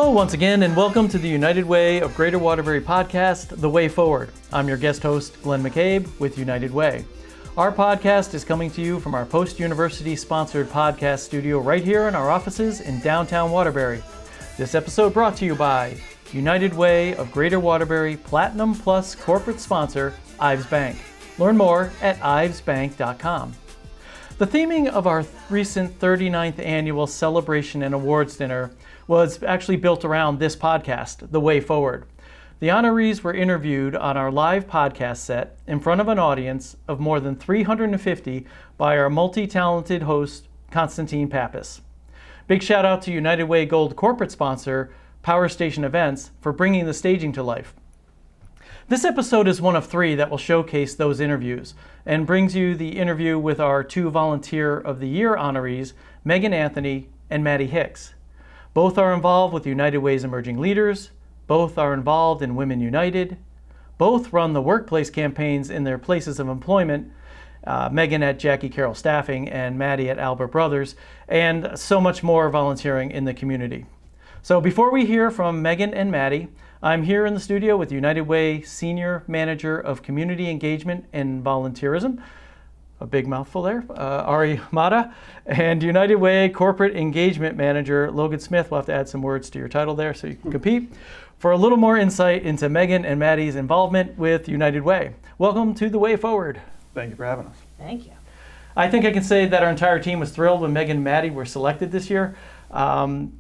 Hello once again, and welcome to the United Way of Greater Waterbury podcast, The Way Forward. I'm your guest host, Glenn McCabe with United Way. Our podcast is coming to you from our post-university sponsored podcast studio right here in our offices in downtown Waterbury. This episode brought to you by United Way of Greater Waterbury Platinum Plus corporate sponsor, Ives Bank. Learn more at ivesbank.com. The theming of our recent 39th annual celebration and awards dinner was actually built around this podcast, The Way Forward. The honorees were interviewed on our live podcast set in front of an audience of more than 350 by our multi-talented host, Constantine Pappas. Big shout out to United Way Gold corporate sponsor, Power Station Events, for bringing the staging to life. This episode is one of three that will showcase those interviews and brings you the interview with our two Volunteer of the Year honorees, Meagan Anthony and Maddie Hicks. Both are involved with United Way's Emerging Leaders. Both are involved in Women United. Both run the workplace campaigns in their places of employment, Meagan at Jaci Carroll Saffing and Maddie at Albert Brothers, and so much more volunteering in the community. So before we hear from Meagan and Maddie, I'm here in the studio with United Way Senior Manager of Community Engagement and Volunteerism, a big mouthful there, Motta, and United Way Corporate Engagement Manager, Logan Smith. We'll have to add some words to your title there so you can compete, for a little more insight into Meagan and Maddie's involvement with United Way. Welcome to The Way Forward. Thank you for having us. Thank you. I think I can say that our entire team was thrilled when Meagan and Maddie were selected this year.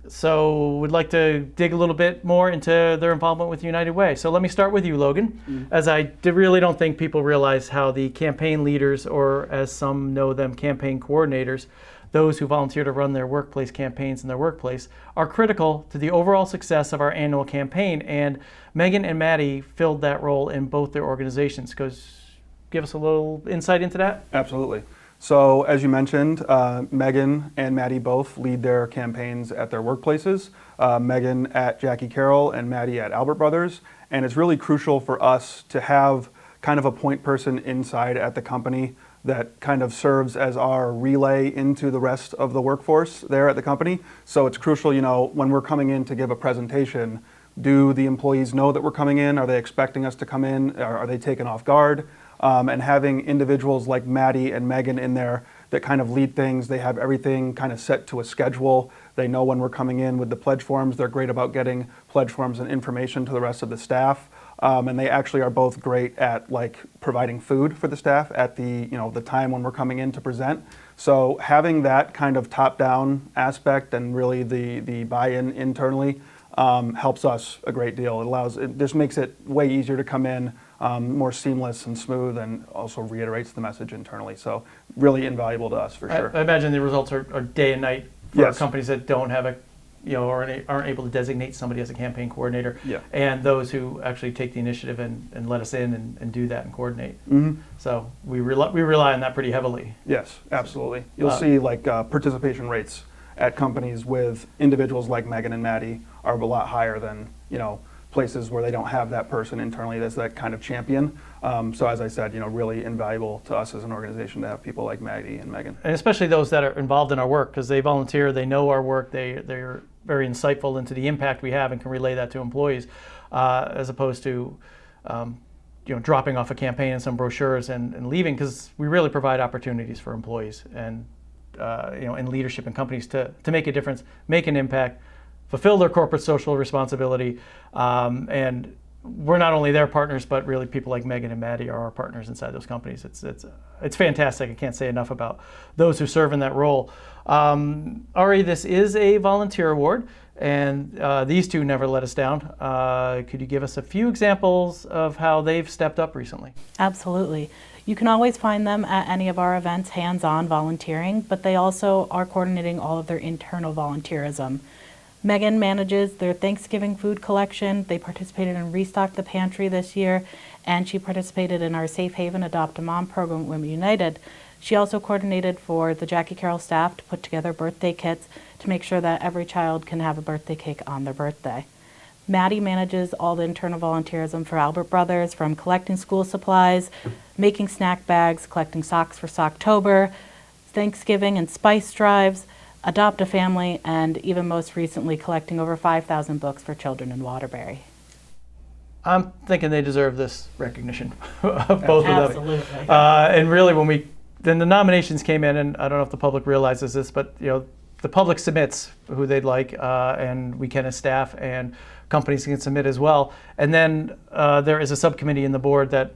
So we'd like to dig a little bit more into their involvement with United Way. So let me start with you, Logan, as I really don't think people realize how the campaign leaders, or as some know them, campaign coordinators, those who volunteer to run their workplace campaigns in their workplace, are critical to the overall success of our annual campaign. And Meagan and Maddie filled that role in both their organizations. Give us a little insight into that. Absolutely. So as you mentioned, Meagan and Maddie both lead their campaigns at their workplaces. Meagan at Jaci Carroll and Maddie at Albert Brothers. And it's really crucial for us to have kind of a point person inside at the company that kind of serves as our relay into the rest of the workforce there at the company. So it's crucial, when we're coming in to give a presentation, do the employees know that we're coming in? Are they expecting us to come in? Are they taken off guard? And having individuals like Maddie and Meagan in there that kind of lead things. They have everything kind of set to a schedule. They know when we're coming in with the pledge forms. They're great about getting pledge forms and information to the rest of the staff. And they actually are both great at providing food for the staff at the time when we're coming in to present. So having that kind of top-down aspect and really the buy-in internally helps us a great deal. It just makes it way easier to come in, more seamless and smooth, and also reiterates the message internally. So really invaluable to us for sure. I imagine the results are day and night for Yes. companies that don't have aren't able to designate somebody as a campaign coordinator, Yeah. and those who actually take the initiative and let us in and do that and coordinate. Mm-hmm. So we rely on that pretty heavily. Yes, absolutely. You'll see participation rates at companies with individuals like Meagan and Maddie are a lot higher than places where they don't have that person internally that's that kind of champion. So as I said, really invaluable to us as an organization to have people like Maddie and Meagan. And especially those that are involved in our work, because they volunteer, they know our work, they're very insightful into the impact we have and can relay that to employees, as opposed to dropping off a campaign and some brochures and leaving, because we really provide opportunities for employees and in leadership in companies to make a difference, make an impact, fulfill their corporate social responsibility, and we're not only their partners, but really people like Meagan and Maddie are our partners inside those companies. It's fantastic. I can't say enough about those who serve in that role. Ari, this is a volunteer award, and these two never let us down. Could you give us a few examples of how they've stepped up recently? Absolutely. You can always find them at any of our events, hands-on volunteering, but they also are coordinating all of their internal volunteerism. Meagan manages their Thanksgiving food collection. They participated in Restock the Pantry this year, and she participated in our Safe Haven Adopt a Mom program at Women United. She also coordinated for the Jaci Carroll staff to put together birthday kits to make sure that every child can have a birthday cake on their birthday. Maddie manages all the internal volunteerism for Albert Brothers, from collecting school supplies, making snack bags, collecting socks for Socktober, Thanksgiving and spice drives. Adopt a Family, and even most recently collecting over 5,000 books for children in Waterbury. I'm thinking they deserve this recognition, both of them. Absolutely. And really, then the nominations came in, and I don't know if the public realizes this, but the public submits who they'd like, and we can as staff, and companies can submit as well. And then there is a subcommittee in the board that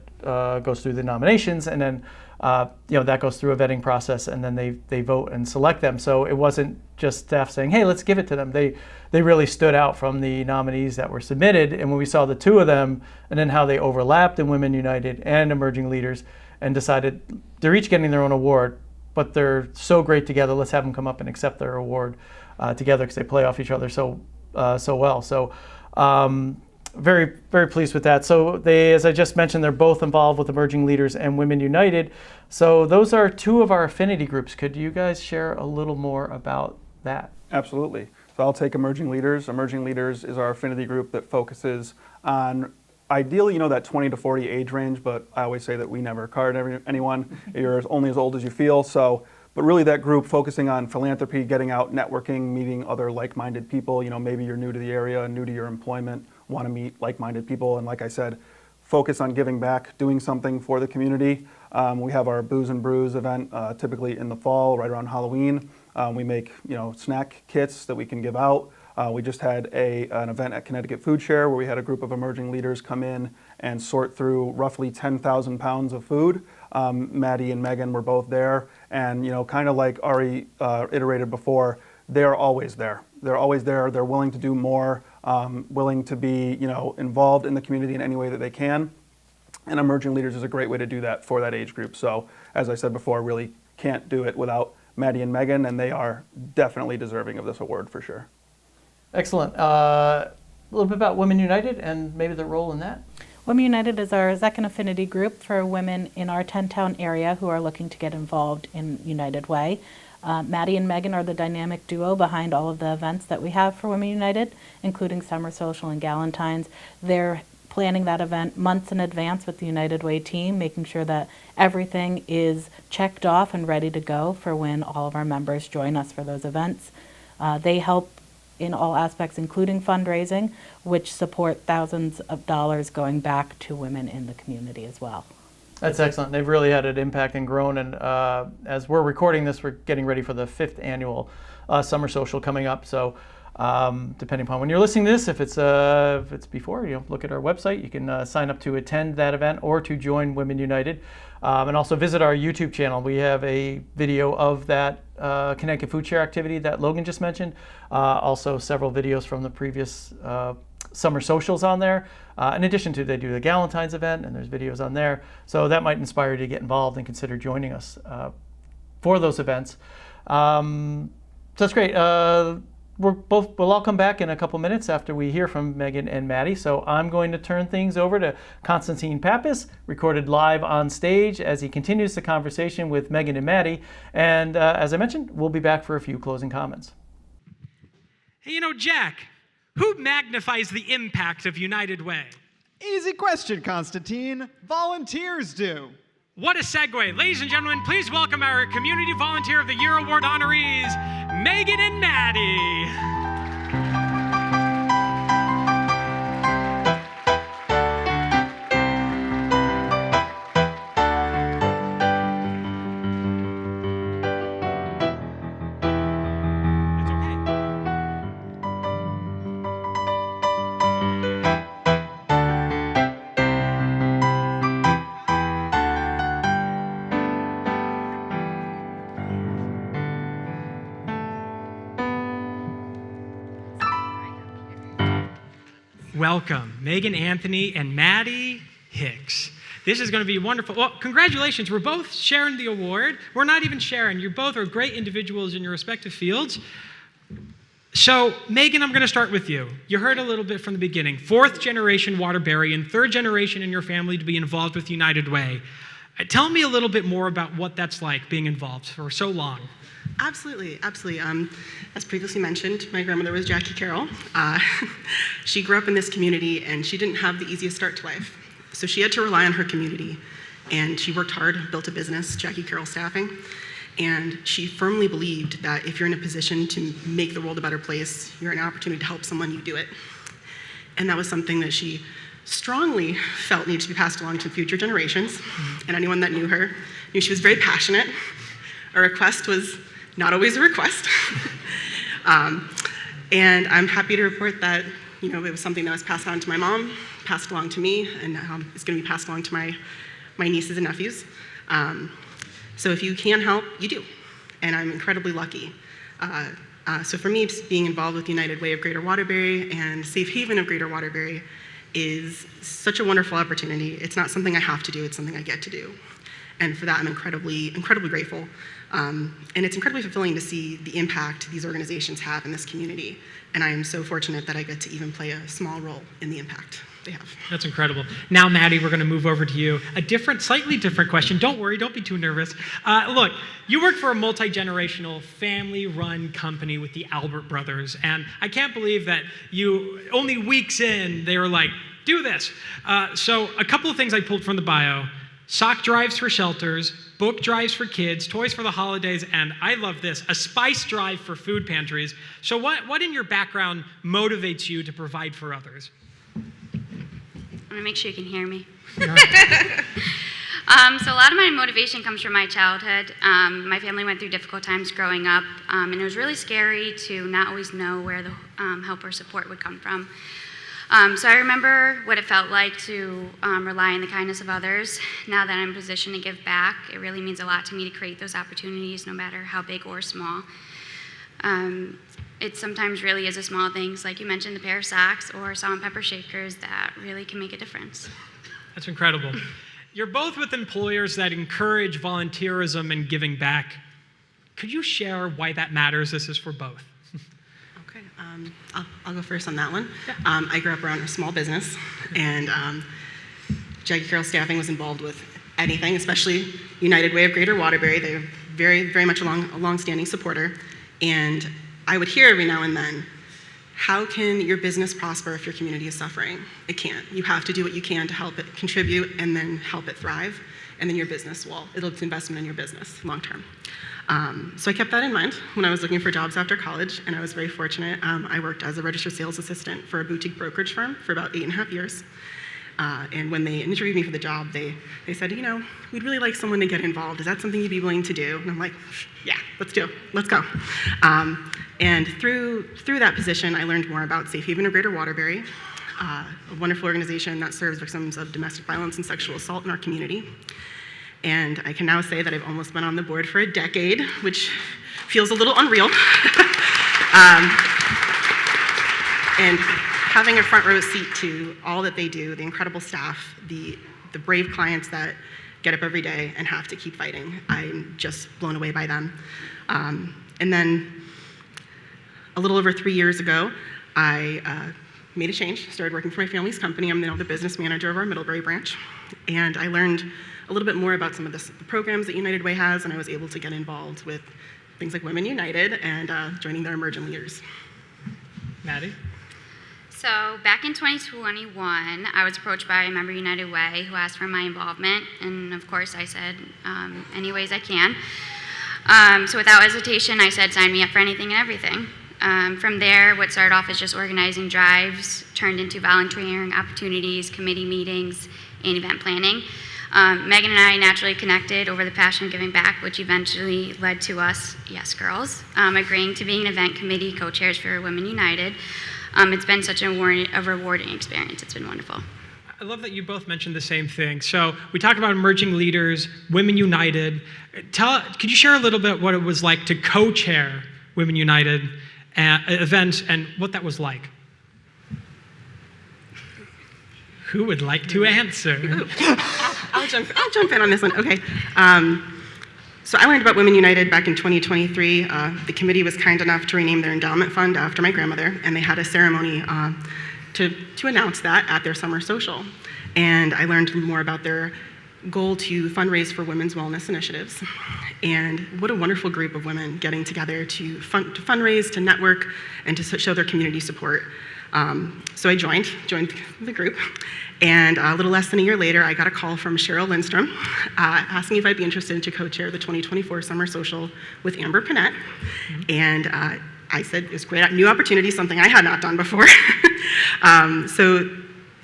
goes through the nominations, and then that goes through a vetting process, and then they vote and select them. So it wasn't just staff saying, "Hey, let's give it to them." They really stood out from the nominees that were submitted. And when we saw the two of them, and then how they overlapped in Women United and Emerging Leaders, and decided they're each getting their own award, but they're so great together. Let's have them come up and accept their award together, because they play off each other so well. So. Very, very pleased with that. So they, as I just mentioned, they're both involved with Emerging Leaders and Women United. So those are two of our affinity groups. Could you guys share a little more about that? Absolutely. So I'll take Emerging Leaders. Emerging Leaders is our affinity group that focuses on ideally, that 20 to 40 age range, but I always say that we never card anyone. You're only as old as you feel. But really that group focusing on philanthropy, getting out, networking, meeting other like-minded people. Maybe you're new to the area, new to your employment, want to meet like-minded people. And like I said, focus on giving back, doing something for the community. We have our Booze and Brews event typically in the fall, right around Halloween. We make snack kits that we can give out. We just had an event at Connecticut Food Share where we had a group of Emerging Leaders come in and sort through roughly 10,000 pounds of food. Maddie and Meagan were both there, and kind of like Ari iterated before, they are always there. They're always there. They're willing to do more, willing to be involved in the community in any way that they can. And Emerging Leaders is a great way to do that for that age group. So as I said before, really can't do it without Maddie and Meagan, and they are definitely deserving of this award for sure. Excellent. A little bit about Women United and maybe their role in that. Women United is our second affinity group for women in our 10-town area who are looking to get involved in United Way. Maddie and Meagan are the dynamic duo behind all of the events that we have for Women United, including Summer Social and Galentine's. They're planning that event months in advance with the United Way team, making sure that everything is checked off and ready to go for when all of our members join us for those events. They help in all aspects, including fundraising, which support thousands of dollars going back to women in the community as well. That's excellent. They've really had an impact and grown. And as we're recording this, we're getting ready for the 5th annual Summer Social coming up. So depending upon when you're listening to this, if it's before, look at our website. You can sign up to attend that event or to join Women United. And also visit our YouTube channel. We have a video of that Connecticut Food Share activity that Logan just mentioned. Also several videos from the previous summer socials on there. In addition to, they do the Galentine's event, and there's videos on there. So that might inspire you to get involved and consider joining us for those events. So that's great. We'll all come back in a couple minutes after we hear from Meagan and Maddie. So I'm going to turn things over to Constantine Pappas, recorded live on stage as he continues the conversation with Meagan and Maddie. And as I mentioned, we'll be back for a few closing comments. Hey, Jack, who magnifies the impact of United Way? Easy question, Constantine. Volunteers do. What a segue. Ladies and gentlemen, please welcome our Community Volunteer of the Year Award honorees, Meagan and Maddie. Welcome, Meagan Anthony and Maddie Hicks. This is going to be wonderful. Well, congratulations. We're both sharing the award. We're not even sharing. You both are great individuals in your respective fields. So, Meagan, I'm going to start with you. You heard a little bit from the beginning. 4th generation Waterbarian, 3rd generation in your family to be involved with United Way. Tell me a little bit more about what that's like, being involved for so long. Absolutely. As previously mentioned, my grandmother was Jaci Carroll. She grew up in this community, and she didn't have the easiest start to life. So she had to rely on her community, and she worked hard, built a business, Jaci Carroll Saffing. And she firmly believed that if you're in a position to make the world a better place, you're in an opportunity to help someone, you do it. And that was something that she strongly felt needed to be passed along to future generations. And anyone that knew her knew she was very passionate. A request was not always a request. And I'm happy to report that it was something that was passed on to my mom, passed along to me, and it's going to be passed along to my nieces and nephews. So if you can help, you do. And I'm incredibly lucky. So for me, being involved with United Way of Greater Waterbury and Safe Haven of Greater Waterbury is such a wonderful opportunity. It's not something I have to do, it's something I get to do. And for that, I'm incredibly, incredibly grateful. And it's incredibly fulfilling to see the impact these organizations have in this community. And I am so fortunate that I get to even play a small role in the impact they have. That's incredible. Now, Maddie, we're going to move over to you. A slightly different question. Don't worry, don't be too nervous. Look, you work for a multi-generational, family-run company with the Albert brothers, and I can't believe that only weeks in, they were like, do this. So a couple of things I pulled from the bio: sock drives for shelters, book drives for kids, toys for the holidays, and I love this, a spice drive for food pantries. So what in your background motivates you to provide for others? I'm gonna make sure you can hear me. So a lot of my motivation comes from my childhood. My family went through difficult times growing up, and it was really scary to not always know where the help or support would come from. So I remember what it felt like to rely on the kindness of others. Now that I'm in a position to give back, it really means a lot to me to create those opportunities, no matter how big or small. It sometimes really is the small things, like you mentioned, the pair of socks or salt and pepper shakers, that really can make a difference. That's incredible. You're both with employers that encourage volunteerism and giving back. Could you share why that matters? This is for both. Okay, I'll go first on that one. Yeah. I grew up around a small business, and Jaci Carroll Saffing was involved with anything, especially United Way of Greater Waterbury. They're very, very much a long-standing supporter. And I would hear every now and then, how can your business prosper if your community is suffering? It can't. You have to do what you can to help it contribute and then help it thrive. And then your business it'll be investment in your business long term. So I kept that in mind when I was looking for jobs after college, and I was very fortunate. I worked as a registered sales assistant for a boutique brokerage firm for about 8.5 years. And when they interviewed me for the job, they said, we'd really like someone to get involved. Is that something you'd be willing to do? And I'm like, yeah, let's go. And through that position, I learned more about Safe Haven of Greater Waterbury, a wonderful organization that serves victims of domestic violence and sexual assault in our community. And I can now say that I've almost been on the board for a decade, which feels a little unreal. And having a front row seat to all that they do, the incredible staff, the brave clients that get up every day and have to keep fighting, I'm just blown away by them. And then a little over 3 years ago, I made a change, started working for my family's company. I'm now the business manager of our Middlebury branch. And I learned a little bit more about some of the programs that United Way has, and I was able to get involved with things like Women United and joining their emerging leaders. Maddie? So back in 2021, I was approached by a member of United Way who asked for my involvement, and of course I said, any ways I can. So without hesitation, I said, sign me up for anything and everything. From there, what started off as just organizing drives turned into volunteering opportunities, committee meetings, and event planning. Meagan and I naturally connected over the passion of giving back, which eventually led to us, yes girls, agreeing to being an event committee co-chairs for Women United. It's been such a rewarding experience. It's been wonderful. I love that you both mentioned the same thing. So we talked about emerging leaders, Women United. Could you share a little bit what it was like to co-chair Women United events and what that was like? Who would like to answer? I'll jump in on this one. Okay. So I learned about Women United back in 2023. The committee was kind enough to rename their endowment fund after my grandmother, and they had a ceremony to announce that at their summer social. And I learned more about their goal to fundraise for women's wellness initiatives. And what a wonderful group of women getting together to fundraise, to network, and to show their community support. So I joined the group, and a little less than a year later, I got a call from Cheryl Lindstrom asking if I'd be interested to co-chair the 2024 Summer Social with Amber Panett, and I said it was a great new opportunity, something I had not done before. So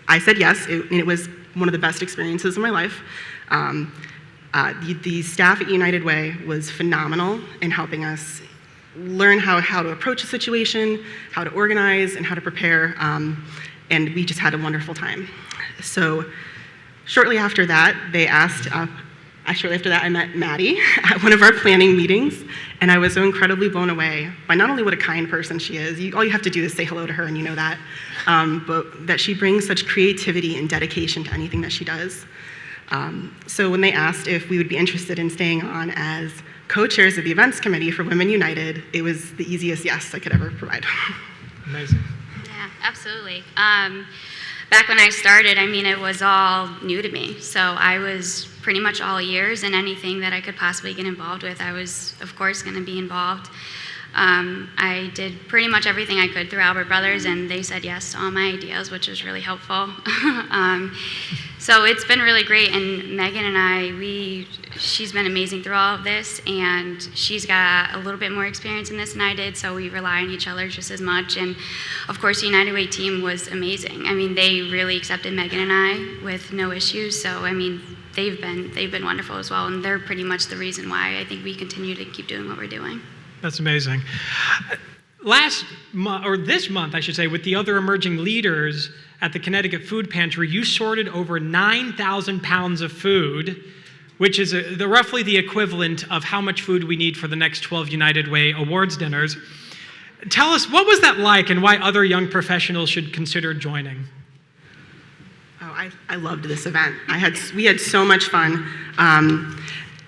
I said yes, and it was one of the best experiences of my life. The staff at United Way was phenomenal in helping us learn how to approach a situation, how to organize, and how to prepare, and we just had a wonderful time. So shortly after that, they asked, shortly after that I met Maddie at one of our planning meetings, and I was so incredibly blown away by not only what a kind person she is, all you have to do is say hello to her and you know that, but that she brings such creativity and dedication to anything that she does. So when they asked if we would be interested in staying on as co-chairs of the events committee for Women United, it was the easiest yes I could ever provide. Amazing. Yeah, absolutely. Back when I started, it was all new to me. So I was pretty much all ears, and anything that I could possibly get involved with, I was, of course, going to be involved. I did pretty much everything I could through Albert Brothers, and they said yes to all my ideas, which was really helpful. So it's been really great, and Megan and I, she's been amazing through all of this, and she's got a little bit more experience in this than I did, so we rely on each other just as much. And of course, the United Way team was amazing. They really accepted Megan and I with no issues, so they've been wonderful as well, and they're pretty much the reason why I think we continue to keep doing what we're doing. That's amazing. Last month, or this month, I should say, with the other emerging leaders at the Connecticut Food Pantry, you sorted over 9,000 pounds of food, which is roughly the equivalent of how much food we need for the next 12 United Way awards dinners. Tell us, what was that like, and why other young professionals should consider joining? Oh, I loved this event. We had so much fun.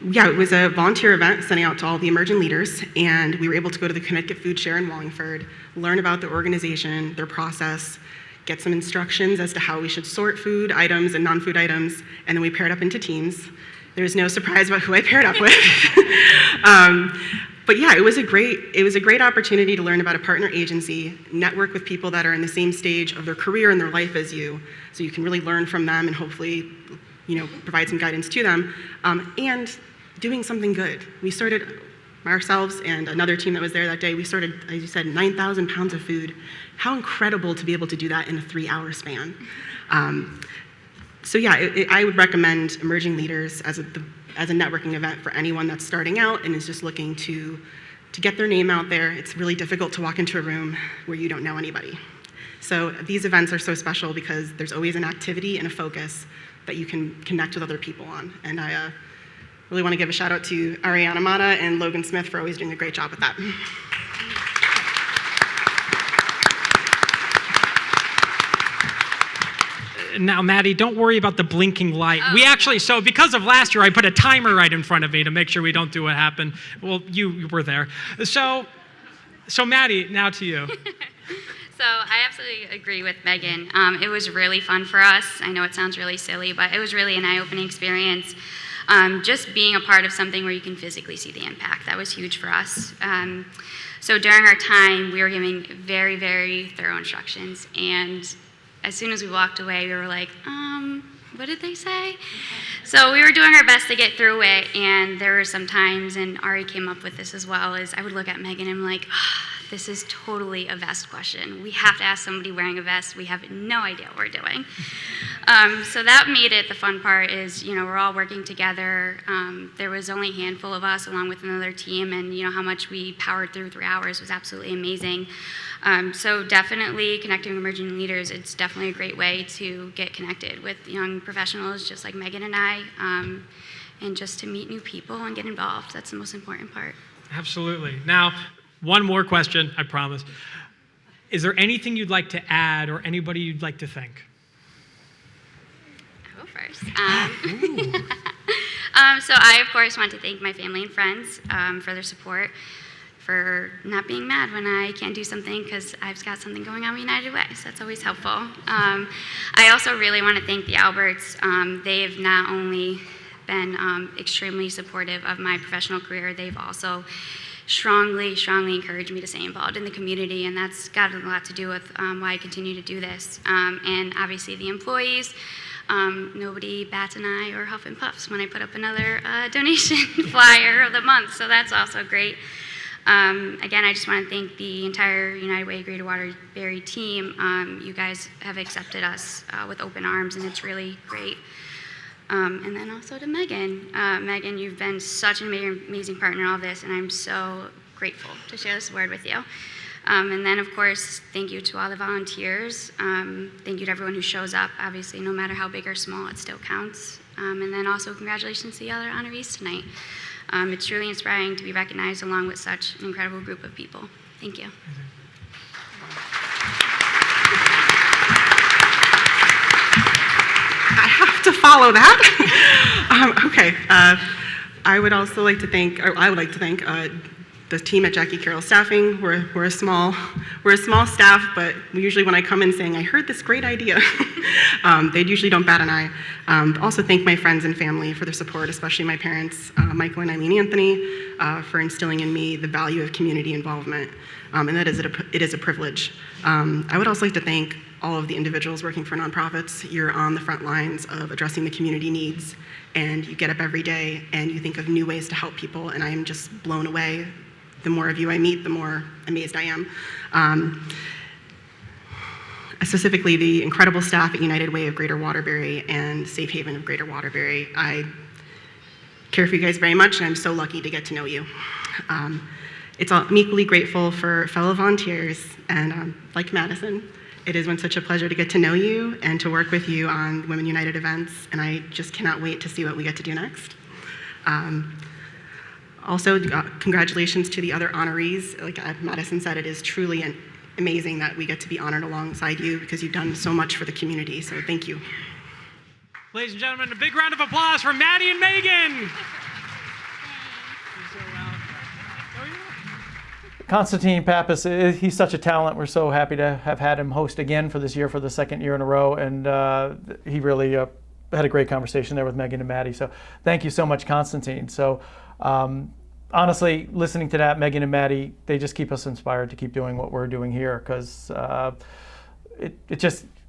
It was a volunteer event sending out to all the emerging leaders, and we were able to go to the Connecticut Food Share in Wallingford, learn about the organization, their process, get some instructions as to how we should sort food items and non-food items, and then we paired up into teams. There was no surprise about who I paired up with. But yeah, it was a great opportunity to learn about a partner agency, network with people that are in the same stage of their career and their life as you, so you can really learn from them and hopefully, provide some guidance to them, and doing something good. We sorted, ourselves and another team that was there that day, we sorted, as you said, 9,000 pounds of food. How incredible to be able to do that in a 3-hour span. So yeah, I would recommend Emerging Leaders as a networking event for anyone that's starting out and is just looking to get their name out there. It's really difficult to walk into a room where you don't know anybody. So these events are so special because there's always an activity and a focus that you can connect with other people on. And I really want to give a shout out to Ariana Motta and Logan Smith for always doing a great job with that. Now, Maddie, don't worry about the blinking light. We actually, so because of last year, I put a timer right in front of me to make sure we don't do what happened. Well, you were there. So Maddie, now to you. So I absolutely agree with Megan. It was really fun for us. I know it sounds really silly, but it was really an eye-opening experience. Just being a part of something where you can physically see the impact. That was huge for us. So during our time, we were giving very, very thorough instructions. And as soon as we walked away, we were like, what did they say? So we were doing our best to get through it. And there were some times, and Ari came up with this as well, is I would look at Megan and I'm like, this is totally a vest question. We have to ask somebody wearing a vest. We have no idea what we're doing. So that made it, the fun part is, we're all working together. There was only a handful of us along with another team, and how much we powered through 3 hours was absolutely amazing. So definitely connecting with emerging leaders, it's definitely a great way to get connected with young professionals just like Megan and I, and just to meet new people and get involved. That's the most important part. Absolutely. Now, one more question, I promise. Is there anything you'd like to add or anybody you'd like to thank? I'll go first. So I, of course, want to thank my family and friends for their support, for not being mad when I can't do something because I've got something going on with United Way, so that's always helpful. I also really want to thank the Alberts. They've not only been extremely supportive of my professional career, they've also strongly encouraged me to stay involved in the community, and that's got a lot to do with why I continue to do this. And obviously the employees, nobody bats an eye or huff and puffs when I put up another donation flyer of the month, so that's also great. Again, I just want to thank the entire United Way Greater Waterbury team. You guys have accepted us with open arms, and it's really great. And then also to Meagan. Meagan, you've been such an amazing partner in all this, and I'm so grateful to share this word with you. And then, of course, thank you to all the volunteers. Thank you to everyone who shows up. Obviously, no matter how big or small, it still counts. And then also congratulations to the other honorees tonight. It's truly inspiring to be recognized along with such an incredible group of people. Thank you. I have to follow that. Okay. I would like to thank the team at Jaci Carroll Saffing. We're a small staff, but usually when I come in saying I heard this great idea, they usually don't bat an eye. Also thank my friends and family for their support, especially my parents, Michael and Meagan Anthony, for instilling in me the value of community involvement, and that it is a privilege. I would also like to thank all of the individuals working for nonprofits. You're on the front lines of addressing the community needs, and you get up every day and you think of new ways to help people, and I am just blown away. The more of you I meet, the more amazed I am. Specifically, the incredible staff at United Way of Greater Waterbury and Safe Haven of Greater Waterbury. I care for you guys very much, and I'm so lucky to get to know you. I'm equally grateful for fellow volunteers, and like Madison, it has been such a pleasure to get to know you and to work with you on Women United events, and I just cannot wait to see what we get to do next. Also, congratulations to the other honorees. Like Madison said, it is truly amazing that we get to be honored alongside you because you've done so much for the community, so thank you. Ladies and gentlemen, a big round of applause for Maddie and Meagan. Constantine Pappas, he's such a talent. We're so happy to have had him host again for this year, for the second year in a row, and he really had a great conversation there with Meagan and Maddie, so thank you so much, Constantine. So honestly, listening to that, Meagan and Maddie, they just keep us inspired to keep doing what we're doing here, because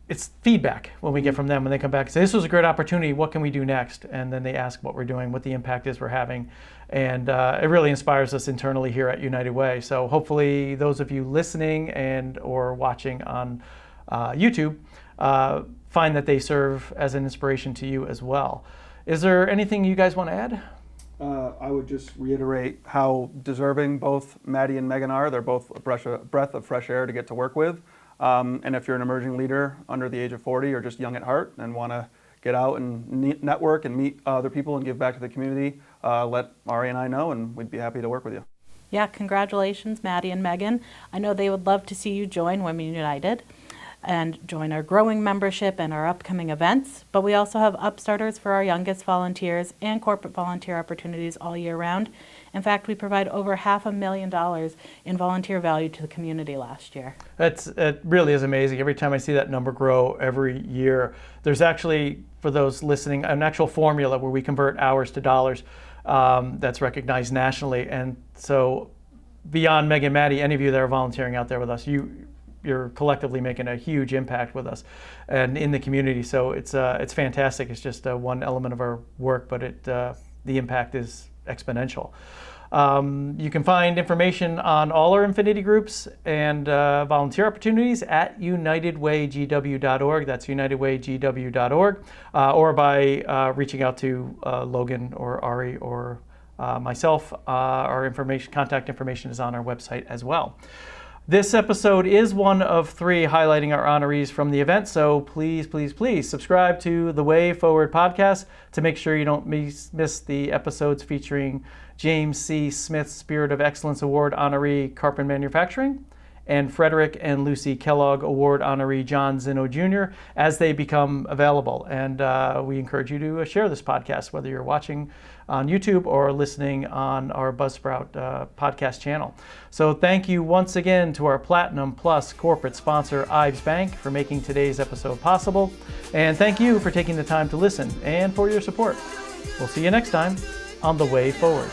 it's feedback when we get from them when they come back and say, this was a great opportunity, what can we do next? And then they ask what we're doing, what the impact is we're having, and it really inspires us internally here at United Way. So hopefully those of you listening and or watching on YouTube find that they serve as an inspiration to you as well. Is there anything you guys want to add? I would just reiterate how deserving both Maddie and Meagan are. They're both a breath of fresh air to get to work with. And if you're an emerging leader under the age of 40 or just young at heart and want to get out and network and meet other people and give back to the community, let Ari and I know, and we'd be happy to work with you. Yeah, congratulations, Maddie and Meagan. I know they would love to see you join Women United and join our growing membership and our upcoming events. But we also have Upstarters for our youngest volunteers and corporate volunteer opportunities all year round. In fact, we provide over $500,000 in volunteer value to the community last year. It really is amazing. Every time I see that number grow every year, there's actually, for those listening, an actual formula where we convert hours to dollars that's recognized nationally. And so beyond Meagan and Maddie, any of you that are volunteering out there with us, you're collectively making a huge impact with us and in the community. So it's fantastic. It's just one element of our work, but the impact is exponential. You can find information on all our Infinity groups and volunteer opportunities at unitedwaygw.org. That's unitedwaygw.org, or by reaching out to Logan or Ari or myself. Our contact information is on our website as well. This episode is one of 3 highlighting our honorees from the event, so please, please, please subscribe to the Way Forward podcast to make sure you don't miss the episodes featuring James C. Smith Spirit of Excellence Award honoree Carpenter Manufacturing and Frederick and Lucy Kellogg Award honoree John Zinno Jr. as they become available. And we encourage you to share this podcast, whether you're watching on YouTube or listening on our Buzzsprout podcast channel. So thank you once again to our Platinum Plus corporate sponsor, Ives Bank, for making today's episode possible. And thank you for taking the time to listen and for your support. We'll see you next time on The Way Forward.